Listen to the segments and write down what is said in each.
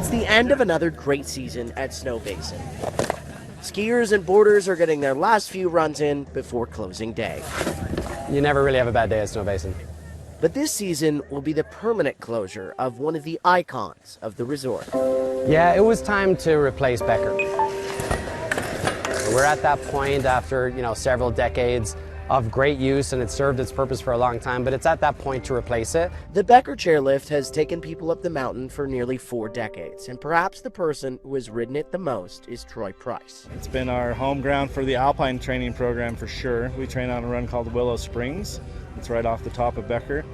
It's the end of another great season at Snowbasin. Skiers and boarders are getting their last few runs in before closing day. You never really have a bad day at Snowbasin. But this season will be the permanent closure of one of the icons of the resort. Yeah, it was time to replace Becker. We're at that point after, several decades of great use, and it served its purpose for a long time, but it's at that point to replace it. The Becker chairlift has taken people up the mountain for nearly 4 decades, and perhaps the person who has ridden it the most is Troy Price. It's been our home ground for the alpine training program for sure. We train on a run called Willow Springs. It's right off the top of Becker,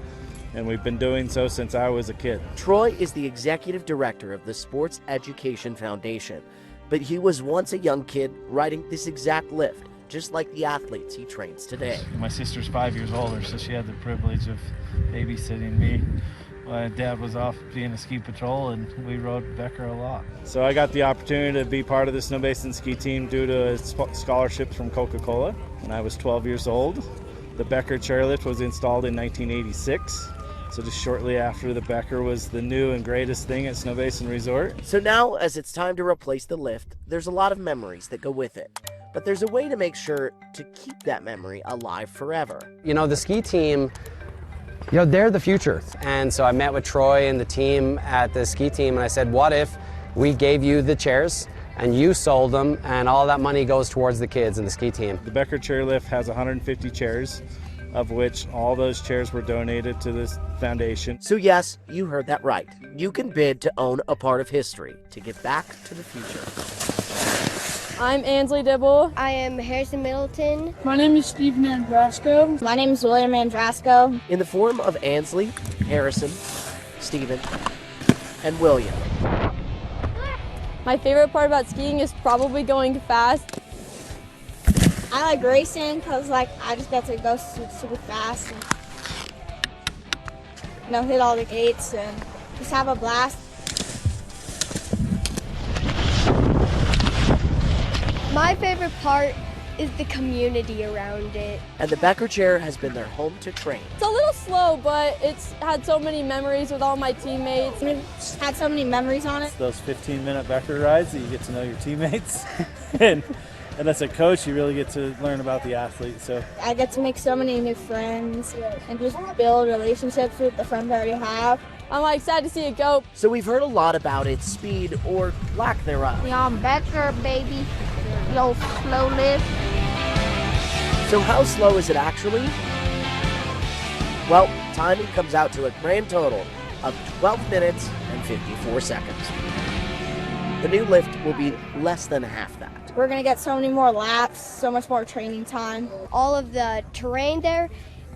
and we've been doing so since I was a kid. Troy is the executive director of the Sports Education Foundation, but he was once a young kid riding this exact lift, just like the athletes he trains today. My sister's 5 years older, so she had the privilege of babysitting me. My dad was off being a ski patrol, and we rode Becker a lot. So I got the opportunity to be part of the Snowbasin ski team due to scholarships from Coca-Cola when I was 12 years old. The Becker chairlift was installed in 1986. So just shortly after, the Becker was the new and greatest thing at Snowbasin Resort. So now, as it's time to replace the lift, there's a lot of memories that go with it. But there's a way to make sure to keep that memory alive forever. The ski team, they're the future. And so I met with Troy and the team at the ski team, and I said, what if we gave you the chairs and you sold them, and all that money goes towards the kids and the ski team? The Becker chairlift has 150 chairs, of which all those chairs were donated to this foundation. So yes, you heard that right. You can bid to own a part of history to give back to the future. I'm Ansley Dibble. I am Harrison Middleton. My name is Stephen Andrasco. My name is William Andrasco. In the form of Ansley, Harrison, Stephen, and William. My favorite part about skiing is probably going fast. I like racing because I just get to go super fast and hit all the gates and just have a blast. My favorite part is the community around it. And the Becker chair has been their home to train. It's a little slow, but it's had so many memories with all my teammates. We've had so many memories on it. It's those 15-minute Becker rides that you get to know your teammates. and as a coach, you really get to learn about the athlete. So I get to make so many new friends and just build relationships with the friends I already have. I'm excited to see it go. So we've heard a lot about its speed or lack thereof. Becker, baby. Yo, slow lift. So how slow is it actually? Well, timing comes out to a grand total of 12 minutes and 54 seconds. The new lift will be less than half that. We're going to get so many more laps, so much more training time. All of the terrain there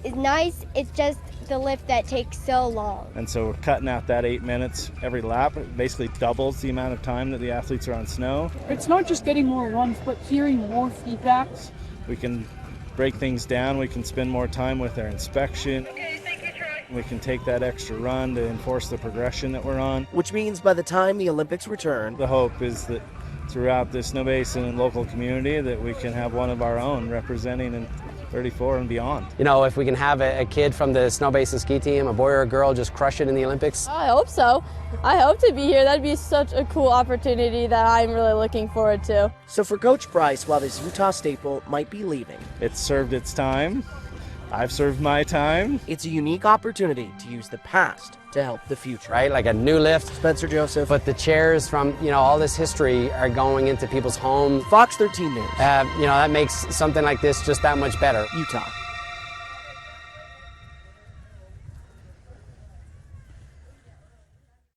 is nice. It's just the lift that takes so long. And so we're cutting out that 8 minutes every lap. It basically doubles the amount of time that the athletes are on snow. It's not just getting more runs, but hearing more feedbacks. We can break things down. We can spend more time with our inspection. Okay, thank you, Troy. We can take that extra run to enforce the progression that we're on. Which means by the time the Olympics return, The hope is that throughout the Snowbasin and local community that we can have one of our own representing in 34 and beyond. If we can have a kid from the Snowbasin ski team, a boy or a girl, just crush it in the Olympics. I hope so. I hope to be here. That'd be such a cool opportunity that I'm really looking forward to. so for Coach Price, while this Utah staple might be leaving, It's served its time. I've served my time. it's a unique opportunity to use the past to help the future. Right, like a new lift. Spencer Joseph, But the chairs from, all this history are going into people's homes. Fox 13 News, That makes something like this just that much better. Utah.